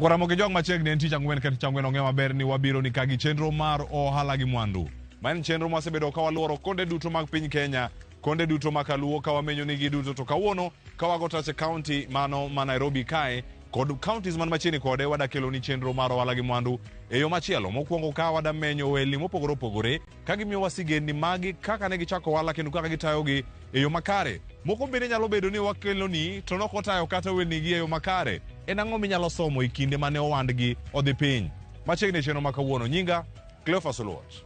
Ramogi jong machiegni en tich ang'wen kata tich ang'wen ong'e maber ni wabiro ni kagi chenro mar ohala gi mwandu. Man chenro masebedo ka waluoro konde duto mag piny Kenya, konde duto makaluo ka wamenyo nigi duto to kawuono ka wago tach county mano ma Nairobi kae kod counties man machiegni kode wadakelo ni chenro mar ohala gi mwandu e yo machielo. Mokwongo ka wadamenyo weli mopogore opogore ka gimiyo wasigendi magi kaka ne gichako ohala kendo kaka gitayogi e yo makare. Moko bende nyalo bedo ni wakelo ni to nok otayo kata welni gi e yo makare. En ang'o minyalo somo e kinde mane owandgi odhi piny. Machiegni chenro ma kawuono. Nyinga Cleophas Oluoch.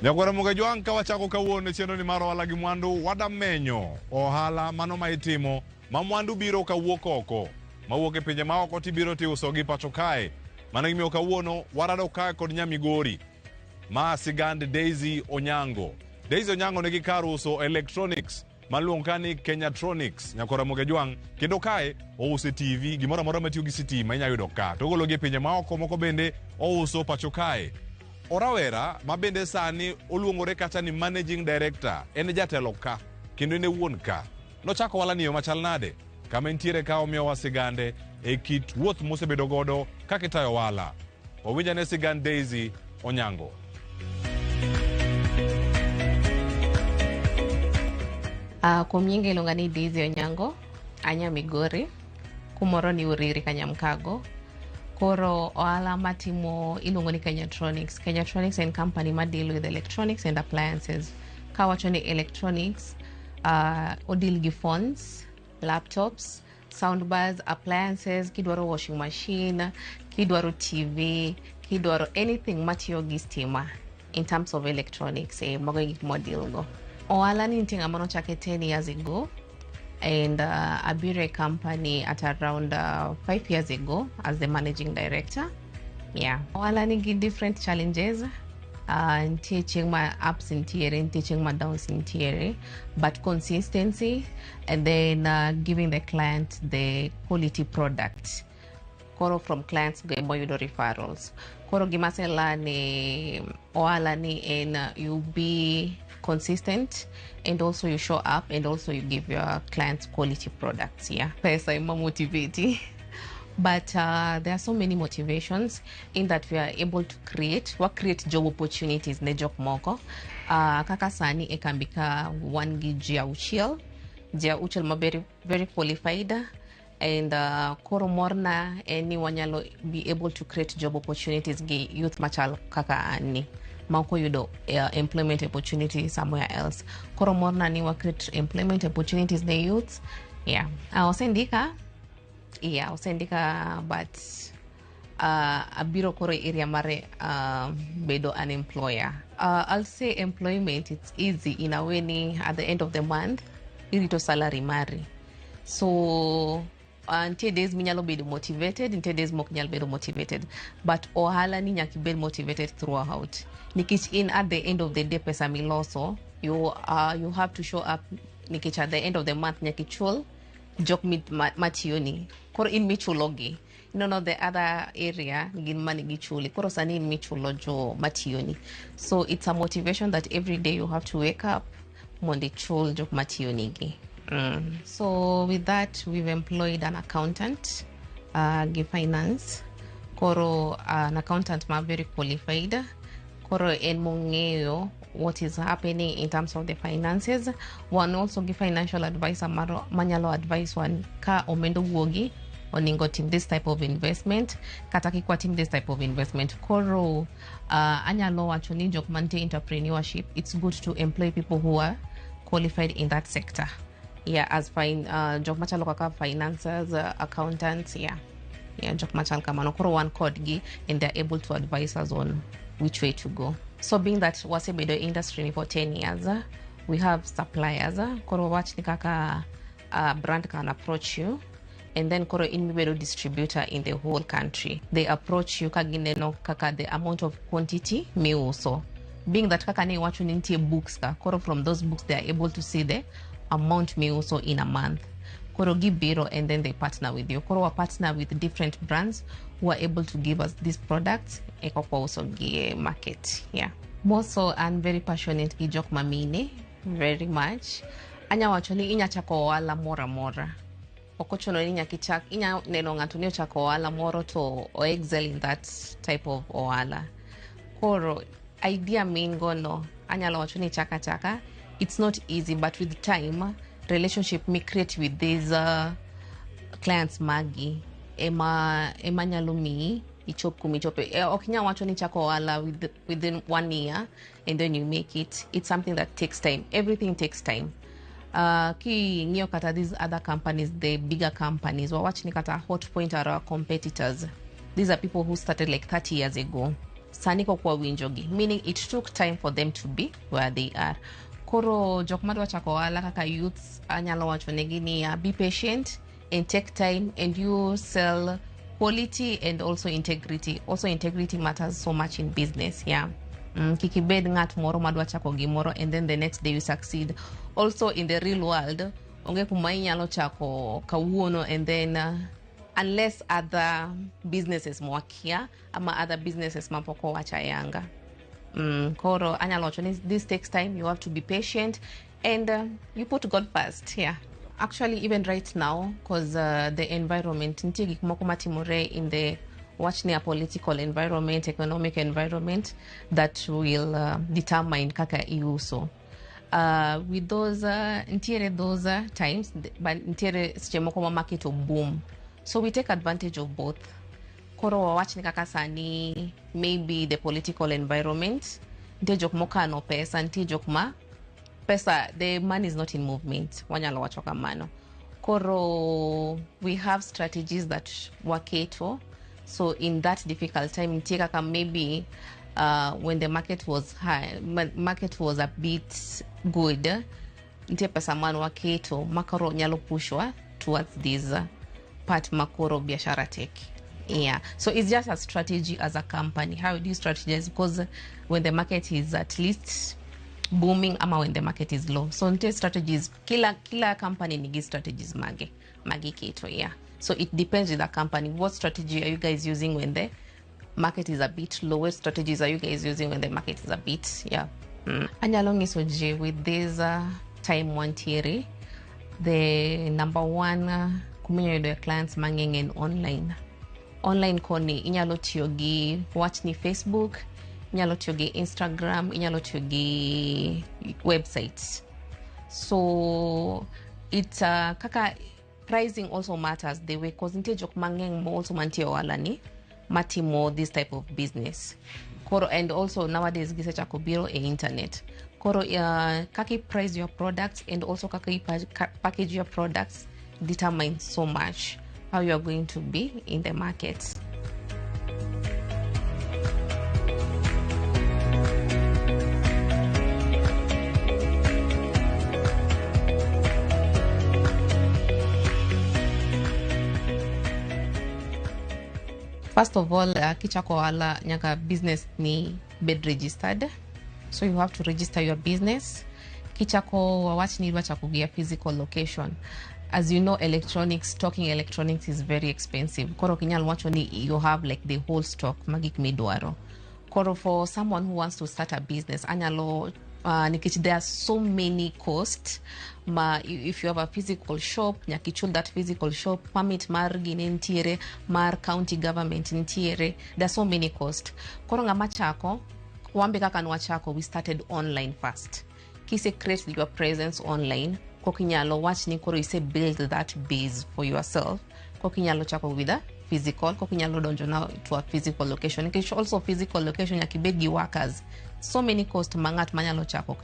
Ramogi jwang' ka wachako kawuono chenro ni mar ohala gi mwandu wadamenyo ohala mano ma itimo ma mwandu biro kawuok oko mawuok e pinje ma oko tibiro tiuso gi pacho kae. Mano gimiyo kawuono warado kae kod nyamigori ma sigand Daisy Onyango. Daisy Onyango nigi kar uso electronics maluongo ni Kenyatronics. Ramogi jwang' kendo kae ouso TV gimoro amora matiyo gi sitima inyalo yudo ka. To ogolo gi pinje ma oko moko bende ouso pacho kae. Orawera ma bende sani oluongore kata ni managing director en jatelo ka kendo en wuon ka. Nochako ohala ni yo machal nade kama entiere ka omiyo wasigande e kit wuoth mosebedo godo kaka itayo ohala. Owinjane sigand Daisy Onyango. Kuom nyinga iluonga ni Daisy Onyango, anya Migori, kumoro ni Uriri Kanyamkago. Koro ohala matimo iluongo ni Kenyatronics. Kenyatronics en company ma deal with electronics and appliances. Kawacho ni electronics, odil gi phones, laptops, soundbars, appliances, kidwaro washing machine, kidwaro TV, kidwaro anything matiyo gi stima in terms of electronics. Mago gik modil go. Ohala ni nitie ng'ama nochake 10 years ago. And I built a company at around 5 years ago as the managing director. Yeah. Ohala nigi different challenges. Teaching my ups and teaching my downs in theory, but consistency and then giving the client the quality product. Koro from clients go moyudo referrals. Koro gimasela ni ohala ni en you be consistent and also you show up and also you give your clients quality products. Yeah, pesa ima motivating. But there are so many motivations in that we are able to create job opportunities ne jok moko. Kaka sani ekambika one gi jia uchiel ma very qualified and koro morna any wanyalo be able to create job opportunities gi youth machal kaka ani mako yudo employment opportunity somewhere else. Koro morna ni wa create employment opportunities ne youth. Yeah, osendika but abiro koro area mare bedo an employer. I'll say employment, it's easy in a way ni at the end of the month irito salary mari. So until days minyalo bedo motivated, until days mok nyalo bedo motivated, but ohala ni nyaki bedo motivated throughout. Nikech in at the end of the day pesa miloso you have to show up. Nikech at the end of the month nyaki chul jok mationi. Koro in michulogi. No, the other area gin mani gichuli. Koro sani in michulo jo mationi. So it's a motivation that every day you have to wake up mondi chul jok mationi gi. So with that we've employed an accountant, give finance. Koro an accountant ma very qualified. Koro en mongeo what is happening in terms of the finances. One also give financial advisor manyalo advice one ka omendo wuogi oningo team this type of investment kataki kwa team this type of investment. Koro anyalo wacho ni jok mante entrepreneurship, it's good to employ people who are qualified in that sector. Yeah, as jok machalo kaka financiers, accountants, yeah, jok machal kamano. Koro one code gi and they're able to advise us on which way to go. So being that wasebedo industry for 10 years, we have suppliers. Koro watch ni kaka brand can approach you, and then koro in mibedo distributor in the whole country. They approach you kagineno kaka the amount of quantity miuso. Being that kaka ne wacho nintie books ka, koro from those books they are able to see the amount miuso in a month. Koro give biro and then they partner with you. Koro partner with different brands who are able to give us these products. Eko also give market. Yeah. More so, I'm very passionate gi jok mamine, very much. Anya wacho ni inya chako ohala mora mora. Okochuno ni inya kichak, inya neno ng'ato ni ochako ohala moro to o excel in that type of ohala. Koro, idea main gono, anyalo wacho ni chaka chaka. It's not easy, but with time, relationship me create with these clients magi. Ema nyalo mi ichop kumichope. Okinya wacho ni chako ohala within 1 year, and then you make it. It's something that takes time. Everything takes time. Ki ngiyo kata these other companies, the bigger companies, wawach ni kata hot point are our competitors. These are people who started like 30 years ago. Saniko kwa winjogi, meaning it took time for them to be where they are. Koro jokmadu wachako ohala kaka youths anyalo wacho negini be patient and take time, and you sell quality and also integrity. Also integrity matters so much in business, yeah. Kikibed ngat moro madwa chako gimoro and then the next day you succeed. Also in the real world, onge kumai nyalo chako kawuono and then unless other businesses mwakia ama other businesses mapoko wachayanga. Koro anyalo wacho this takes time. You have to be patient and you put God first, yeah. Actually, even right now, because the environment, ntigi kumoko matimore in the watch near political environment, economic environment, that will determine kaka iuso. With those times, but ntiere sichemoko market of boom. So we take advantage of both. Koro watch ni kaka sani, maybe the political environment, nte jokmoka no pesa, nte jokma pesa, the money is not in movement. Wanyalo wachoka mano. Koro, we have strategies that waketo. So in that difficult time, maybe when the market was high, market was a bit good, pesa man waketo, makaro nyalo pushwa towards this part makoro biashara tech. Yeah, so it's just a strategy as a company. How do you strategize? Because when the market is at least booming ama when the market is low. So nte strategies, kila company nigi strategies magi keto, yeah. So it depends with the company. What strategy are you guys using when the market is a bit low? What strategies are you guys using when the market is a bit, yeah. Anyalongi soje with this time one theory, the number one kuminyo the clients manging in online koni inyalo tiyogi watch ni Facebook, inyalo tiyogi Instagram, inyalo tiyogi websites. So it's kaka pricing also matters the way, cause inte jok mangeng mo also mantie ohala ni matimo this type of business. Koro, and also nowadays gisecha kobiro internet. Koro kaki price your products and also kaki package your products determines so much how you are going to be in the market. First of all, kichako ohala nyaka business ni bed registered. So you have to register your business. Kichako wawach ni chako gia physical location. As you know, stocking electronics is very expensive. Koro kinyal wacho ni you have like the whole stock magik midwaro. Koro, for someone who wants to start a business, anyalo there are so many costs. If you have a physical shop, nyakichul that physical shop, permit mar ginentiere, mar county government ntiere. There are so many costs. Koro ngama chako, wambe kaka nwachako, we started online first. Kise create your presence online. Kokinyalo watch ni koro ise build that base for yourself. Kokinyalo chako with a physical, kokinyalo donjo now to a physical location. Kish also physical location yakibegi workers. So many cost mangat manyalo chako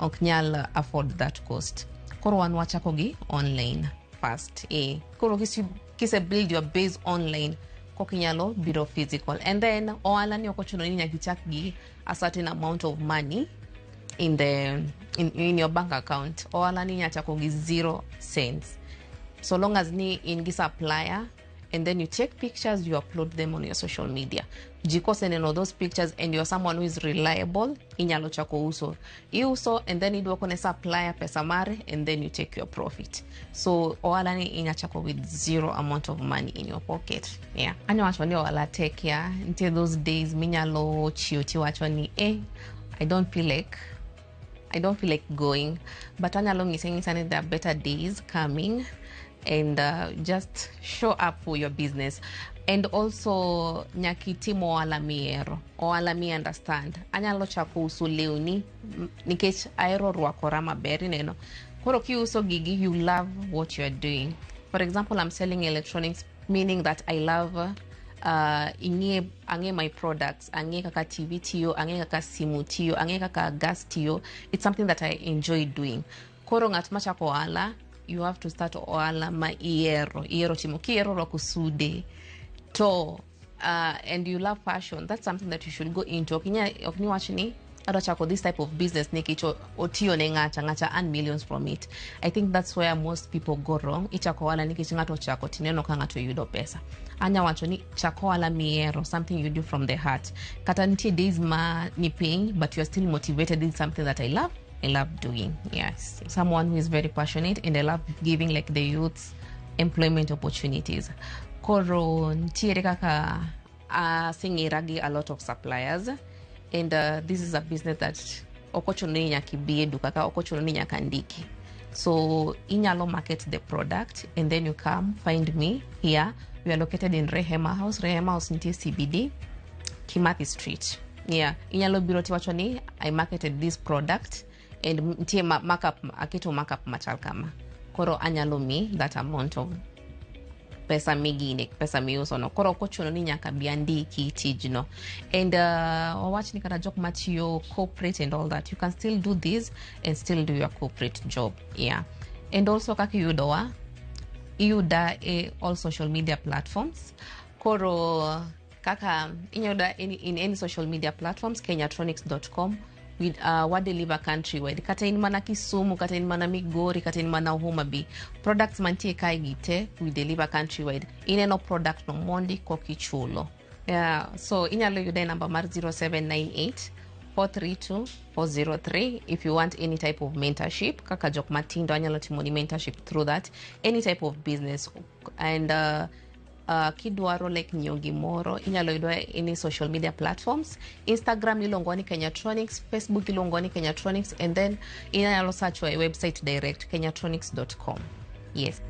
oknyal afford that cost. Koro wanwa chako gi online first. Koro kise build your base online, kokinyalo biro physical. And then ohala ni okochuno ni nyakichak gi a certain amount of money in your bank account. Ohala ni nyachako gi 0 cents. So long as ni in gi supplier, and then you take pictures, you upload them on your social media. jikose neno those pictures and you're someone who is reliable, inyalo chako uso. Iuso and then idwoko ne supplier pesa mare and then you take your profit. So ohala ni inyachako with zero amount of money in your pocket. Yeah. Anyo wacho ni ohala tek ya. Until those days minyalo chioti wacho ni I don't feel like going, but anyalo ngise there are better days coming, and just show up for your business. And also nyakitimo ohala mi understand anyalo chako uso lewni nikech aero rwakora maber neno. Koro ki uso gigi, you love what you're doing. For example, I'm selling electronics, meaning that I love ange my products, ange kaka TV tiyo, ange kaka simu tiyo, ange kaka gas tiyo. It's something that I enjoy doing. Koro ngat machako ohala, you have to start ohala ma iero timo kiero rokusude to and you love fashion. That's something that you should go into. Okni wachni adachako this type of business nikicho otiyo ne ngacha earn millions from it. I think that's where most people go wrong. Ichako wala nikicho ngato chako tineno ka ngato yudo pesa. Anya wacho ni chako wala miero, something you do from the heart. Kata ntie days ma ni paying, but you're still motivated. This is something that I love doing. Yes, someone who is very passionate, and I love giving like the youths employment opportunities. Koro ntiere kaka singiragi a lot of suppliers, and this is a business that okochononi nyakibie duka ka okochononi nyakandiki. So inyalo market the product and then you come find me here. We are located in Rehema House ntie CBD, Kimathi Street. Yeah, inyalo biro tiwachoni I marketed this product and ntie markup machal kama. Koro anyalo mi that amount of pesa migine, pesa miuso no. Koro kochuno ni nyaka biandiki tijno. And watch ni kata job matiyo corporate and all that. You can still do this and still do your corporate job. Yeah. And also kaki yudoa all social media platforms. Koro kaka inyoda in any social media platforms, kenyatronics.com. We deliver countrywide. Kata in mana Kisumu, kata in mana Migori, kata in mana Homa Bay. Products mantie kai gite, we deliver countrywide. Ineno product no mondi koki chulo. Yeah, so inyalo yuda number mar 0798 432 403 if you want any type of mentorship. Kaka jok matindo anyalo timoni mentorship through that. Any type of business. And kidwaro like nyongi moro inyalo yudwa any social media platforms. Instagram ilongoni Kenyatronics, Facebook ilongoni Kenyatronics, and then inyalo search our website direct kenyatronics.com. Yes.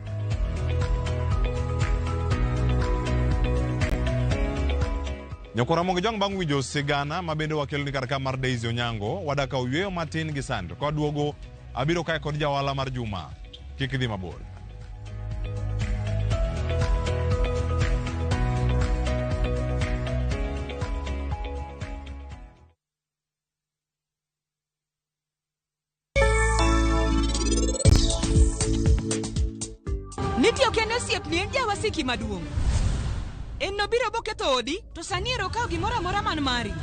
Nyokora Ramogi jang bang wijo sigana mabende wakelo ni karaka mar Daisy Onyango wadaka uyweyo matin gi sand kwa duogo abiro kae kod jawala mar juma kik dhi mabor. Nitio kendo siep ni enja wasiki maduong. En no biro boketo odi to saniero kao gimora mora man mari.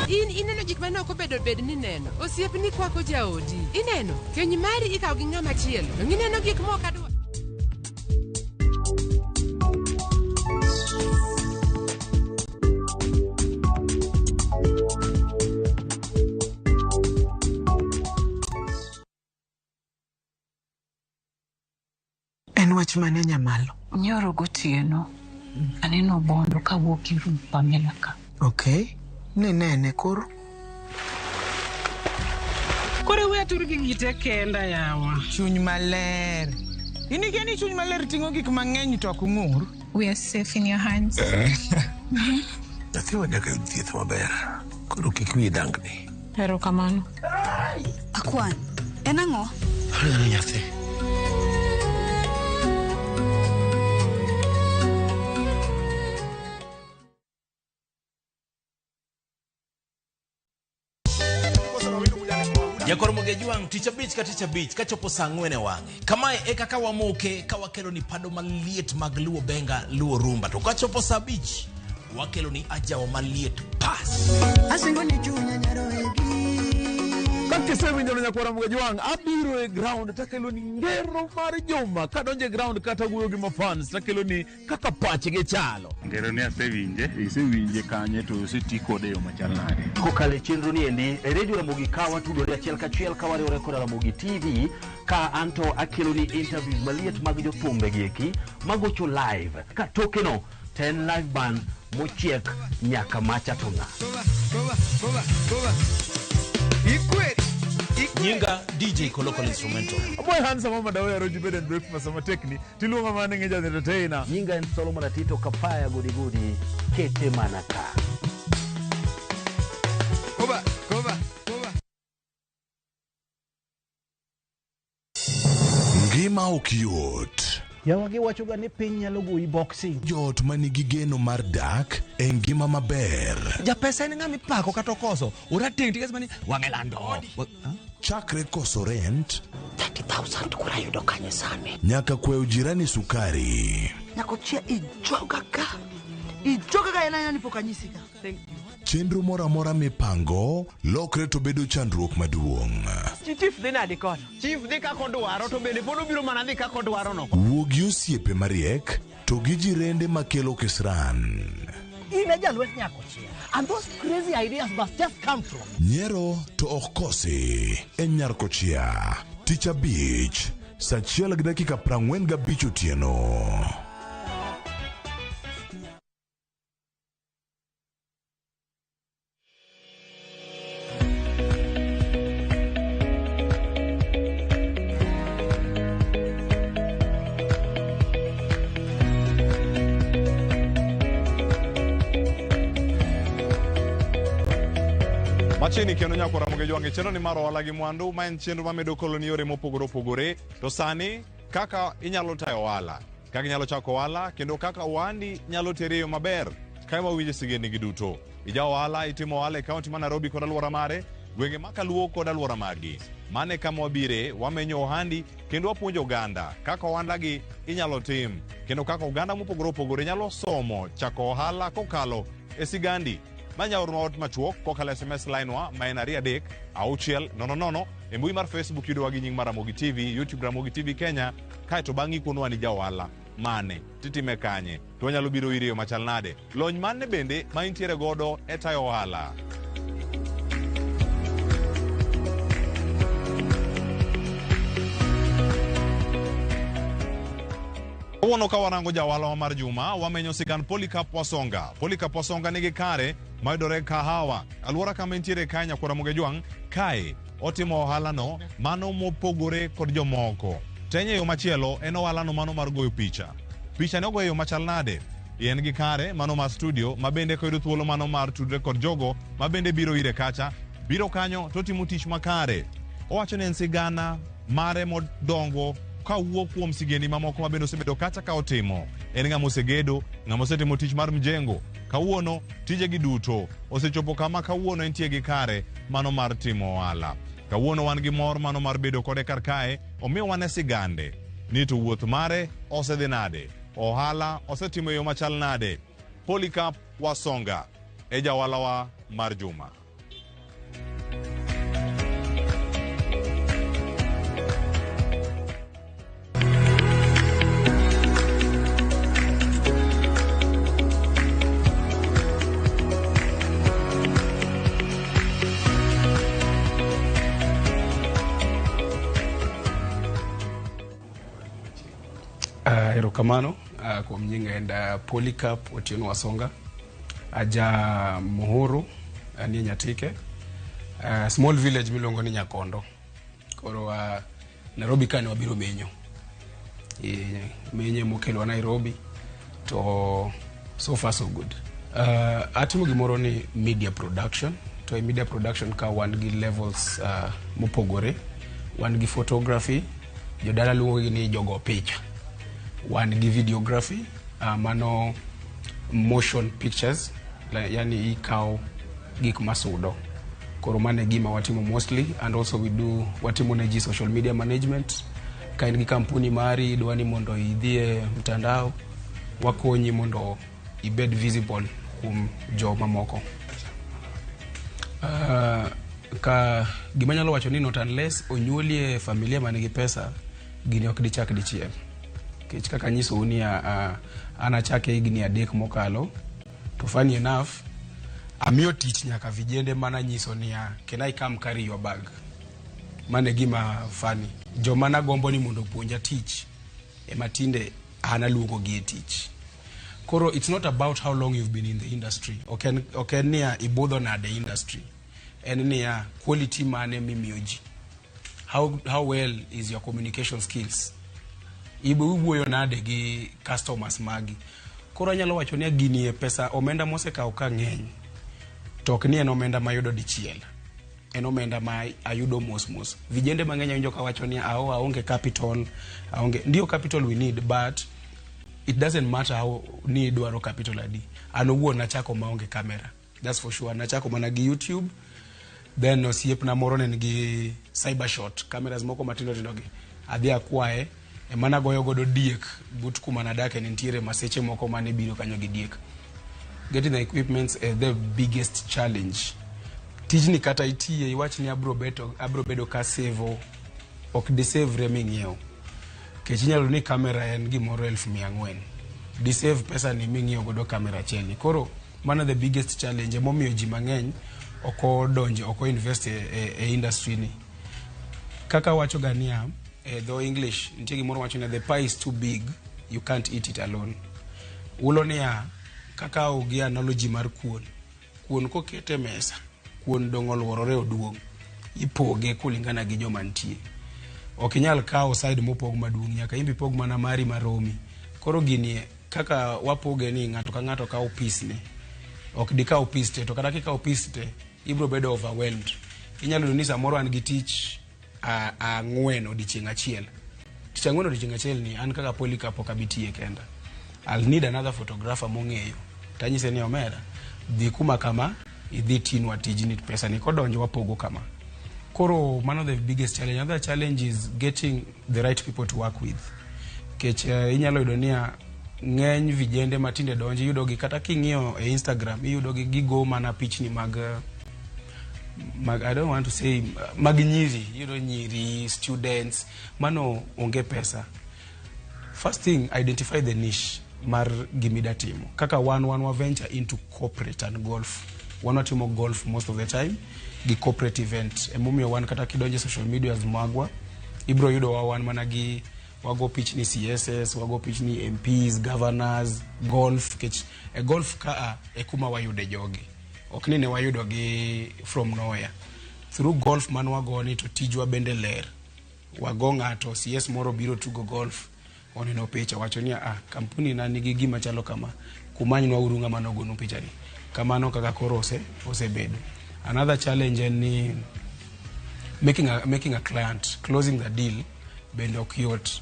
Ineno jik mane ok obedo bed ni neno. Osiep ni kwako jaodi. Ineno, keny mari ikaw gi ng'ama chielo. Ineno gik moko adwa. Wach mane nyamalo? Nyoro gotieno. Aneno bondo ka wuok irum Pamela ka. Okay. Nene koro. Kore we atur gi ngite kenda yawa. Chuny maler. Inigeni chuny maler tingo gik mang'eny to ok ng'ur. We are safe in your hands. Nathi wanyaka thieth maber. Koro kik wiyi dangni. Erokamano. Akwan. En ang'o? Nyathi. Nyakor Mogejuang ticha beach kachopo saa 4 wang'e. Kamae eka kawamoke kawakelo ni pado maliet mag luo benga luo rumba. To kachopo saa beach wakelo ni ajawa maliet pass. Asingo ni chunya nyaro egi Kakisemi nyo nya kwa Ramogi wang abiro e ground takelo ni ngero mar joma kadonje ground kata guyo gi mafans takelo ni kaka pache ge chalo ngero ne asewinje kanye to setikode yo machal nade kokale chenro ni endi radio Ramogi kawa tudore achiel kachiel kawariwore kod Ramogi TV ka anto akelo ni interviews maliet mag jothumbe gieki magocho live ka tokeno 10 live band mochiek nyaka macha tuna Nyinga DJ Local Instrumental. Boy handsome mama dawe roji bed and breakfast sama techni tilunga mane ngeja entertainer. Nyinga en Solomon Atito kapaya gudi kete manaka. Koba. Ngima okiyot. Yawagi wachoga ni piny nyalo goyi boxing. Jot manigi geno mar dak e ngima maber. Ja pesa en ng'ami pako kata koso. Ora ting tigas mani wangelando. Chakre koso rent 30,000 kura yudo kanye sani. Nyaka kweo jirani sukari. Nyako chia ijoga ka ena nipo kanyisika. Thank you. Chenro mora mipango lokre to bedo chandruok maduong'. Chief dhi nadi kono. Chief dhi ka kodwaro to bende bodo biro mana dhi ka kodwaro no. Wuogi osiepe mariek to gi jirende makelo kisran. Ine jalwet nyako chia. And those crazy ideas must just come from. Nyero to okosi en nyarko chia. Tich abich saa 1:45 otieno. Machini kendo nyako Ramogi wange chenro ni mar Ohala Gi Mwandu ma en chenro mamedo koloni yore mopogore to sani kaka inyalo tayo ohala, kaka inyalo chako ohala kendo kaka ohandi nyalo teri yo maber ka wawinjo sigeni gi duto. Ija ohala itimo ohala e kaunti ma Nairobi kod alwora mare, gwenge ma Kaluo kod alwora magi. Mane kama wabire wamenyo ohandi kendo wapuonjo oganda kaka ohanda gi inyalo tim kendo kaka oganda mopogore nyalo somo chako ohala kokalo e sigandi. Manya ornot machuok kokalo SMS line wa maen 23600 e mbui mar Facebook yudo wagi nying mar Ramogi TV, YouTube Ramogi TV Kenya, kaeto bangi kunwa ni jaohala mane titime kanye to wanyalo biro iriyo machal nade lony mane bende ma intiere godo e tayo ohala. Uono ka warango jaohala mar juma wamenyo sigan Polycarp Wasonga nigi kare maidore kahawa alwora kama intiere Kenya kwa Ramogi wang kae otimo ohala no mano mopogore kod jomoko. Tenye yo machielo en ohala no mano mar goyo picha ne ogoyo machal nade yen gi kare mano mar studio mabende koyudo thuolo mano mar tudre kod jogo mabende biro ire kacha biro kanyo to timo tich makare. Owacho ne en sigana mare modongo ka wuok kuom sigendi mamoko mabende osebedo kacha ka otimo. En ng'ama osegedo, ng'ama osetimo tich mar mjengo. Kawuono tije gi duto osechopo kama kawuono entie gi kare mano mar timo ohala. Kawuono wan gi mor mano mar bedo kode kar kae, omiyo wan e sigande ni to wuoth mare osedhi nade, ohala osetimo yo machal nade. Polycarp Wasonga e jaohala wa mar juma. Erokamano kuom nyinga enda Polycarp Wasonga aja Muhuru ani Nyatike small village milongo ni Nyakondo koro Nairobi kane wabiro menyo menye mokelo Nairobi to so far so good. Atimo gimoro ni media production to media production ka wan gi levels mopogore, wan gi photography, jodala luongo ni jogo picha, wan gi videography, mano motion pictures, yani ikao gik masudo. Koro mane gima watimo mostly, and also we do watimo neji social media management. Kain gi kampuni mari dwani mondo idhie mtandao wakonyi mondo ibed visible kum jo mamoko. ka gimanyalo wacho ni not unless onyuolie familia manigi pesa gini ok dichak dichiel. Kech kaka nyiso ni anachake higni 3 mokalo, to funny enough amiyo tich nyaka vijende mana nyiso ni can I come carry your bag. Mane gima funny. Joma nagombo ni mondo puonja tich matinde analuongo gi tich. Koro it's not about how long you've been in the industry. Okay niya ibudho nade industry. En niya quality mane mimiyoji. How well is your communication skills? Ibuyo nade gi customers magi. Koro anyalo wacho ni gini e pesa omenda mose ka oka ngeny. Tok ni en omenda mayudo dichiel. En omenda ma ayudo mos. Vijende mang'eny winjo ka wacho ni aonge capital, ndio capital we need, but it doesn't matter how ni dwaro capital adi. An owuon nachako maonge kamera. That's for sure. Nachako mana gi YouTube. Then osiepna moro ne gi cybershot, cameras moko matindo gi. Adhi akwae mana goyo godo diek but kuma nadake nitiere maseche moko mane biro kanyo gi diek. Getting the equipments is the biggest challenge. Tijni kata itie iwach ni abro bedo ka save ok di save reming yeo. Kech inyalo ni kamera en gimoro 1400. Di save pesa ni ming'iewo godo kamera cheni. Koro mana the biggest challenge momiyo ji mang'eny oko donjo oko invest e industry ni. Kaka wacho gania though English nitie gimoro wacho ni the pie is too big, you can't eat it alone. Ulo niya kaka ogi analogy mar kuon kokete mesa, kuon dong oluorore oduong, ipoge kulingana gi joma nitie. Ok inyal kawo side mopog maduong, nyaka imbi pog mana mari maromi. Koro gini kaka wapoge ni ng'ato ka ng'ato kawo piece ne. Ok di kawo piece te, to kata kikawo piece te ibro bedo overwhelmed. Inyalo ni samoro an gi tich ang'wen odichieng' achiel. Tich ang'wen odichieng' achiel ni an kaka Polycarp ok abitie kenda. I'll need another photographer mong'eyo. Tanyise ni omera dhi kuma kama idhi tinwa tijni pesa ni kodonjo wapogo kama. Koro one of the biggest challenge. Another challenge is getting the right people to work with. Kech inyalo yudo niya ng'eny vijende matinde donjo yudo gi kata king'iyo e Instagram yudo gi gigo mana pichni mag I don't want to say mag nyiri, nyiri students mano onge pesa. First thing, identify the niche mar gimida timo. Kaka one venture into corporate and golf. One timo golf most of the time gi corporate event. Emumio one kata kidonje social media as magwa ibro yudo one mana gi wago pitch ni CSS, wago pitch ni MPs, governors, golf. Kech golf ka kuma wayude jogi. Ok ne wayudo gi from nowhere. Through golf man wago ni to tijwa bende ler. Wago ng'ato CS moro biro tugo golf. Oneno picha wacho ni kampuni na nigi gima chalo kama kumanywa urunga manogonu picha ni. Kamano kaka koro osebedo. Another challenge ni making a client, closing the deal bende ok yot.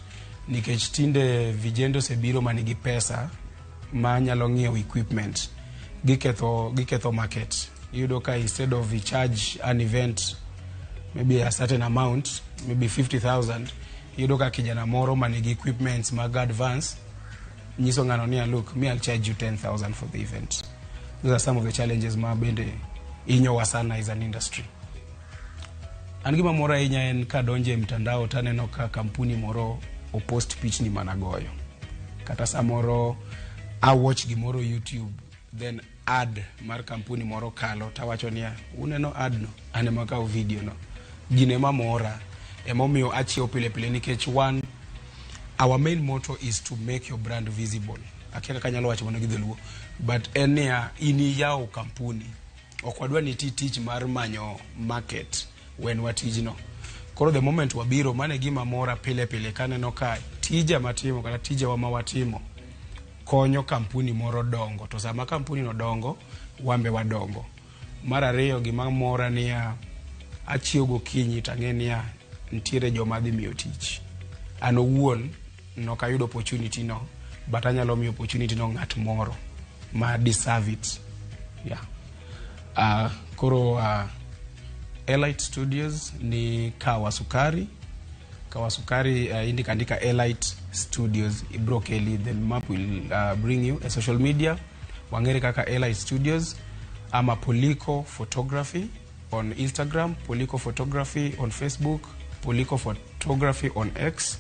Nikech tinde vijendo sebiro manigi pesa manyalo ng'iewo equipment. Giketho market. Yudo ka instead of we charge an event maybe a certain amount, maybe 50,000, yudo ka kijana moro manigi equipments mag advance nyiso ng'ano ni look, me I'll charge you 10,000 for the event. Those are some of the challenges ma bende inyowa sana as an industry. An gima moro ahinya en ka donje mtandao taneno ka kampuni moro o post pitch ni managoyo. Kata samoro I watch gimoro YouTube, then ad mar kampuni moro kalo tawacho niya uneno ad no anema ka video no. Gine mamora emomiyo achio pile nikech one, our main motto is to make your brand visible. Akiaka kanyalo wacho mono gi dholuo, but enia ini yao kampuni okwadwa ni tich mar manyo market when watijno. Koro the moment wabiro mane gima mora pile kaneno ka tija matimo kata tija wa mawatimo konyo kampuni moro dongo. To sama kampuni no dongo wambe wadongo. Mara ariyo gima mora niya achio gokinyi tang'enia ntiere joma dhi miyo tich. An owuon no kayudo opportunity no, but anyalo miyo opportunity no ng'at moro ma deserve it. Yeah. Koro Elite Studios ni Kawasukari indikandika Elite Studios Ibrokeli. The map will bring you a social media wangere kaka Elite Studios ama Polyco Photography on Instagram, Poliko Photography on Facebook, Poliko Photography on X,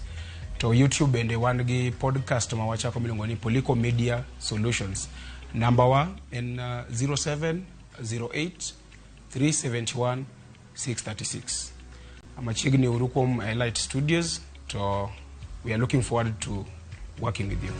to YouTube and one gi podcast mawachako milongo ni Poliko Media Solutions. Number 1 in 0708 371 636. Amachigni urukom Light Studios. So we are looking forward to working with you.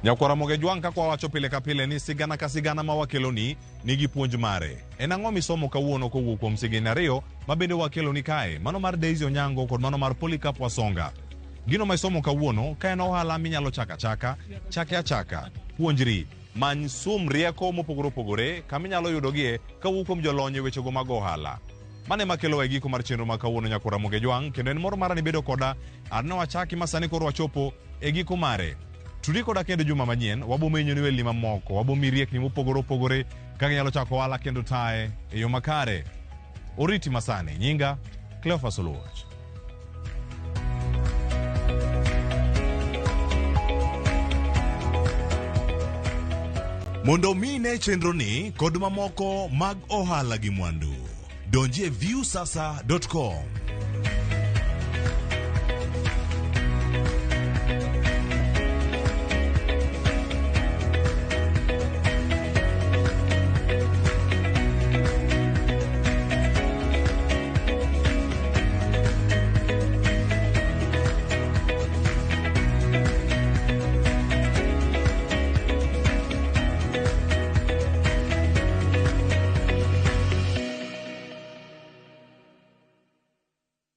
Nyakwara Ramogi Jwang kakwa wacho pile ka pile ni sigana ka sigana mawakeloni nigi puonj mare. En ang'o misomo kawuono kowuok kuom sigana ariyo mabende wakeloni kae, mano mar Daisy Onyango kod mano mar Polycarp Wasonga. Gino ma isomo kawuono ka en ohala minyalo chake achaka, puonjri, many sum rieko mopogore opogore kaminyalo yudogie kawuok kuom jolony e wechego mag ohala. Mane makelo e giko mar chenro ma kawuono Nyakwara Ramogi Jwang, kendo en moro mara ni bedo koda arno wachaki masani koro wachopo e giko mare. Tudi koda kendo juma manyien, wabo menyo ni welni mamoko, wabo miriekni mopogore opogore kaka nyalo chako ohala kendo tae e yo makare. Oriti masani, nyinga Cleophas Oluoch. Mondo mine chenro ni kod mamoko mag Ohala Gi Mwandu, donji e viewsasa.com.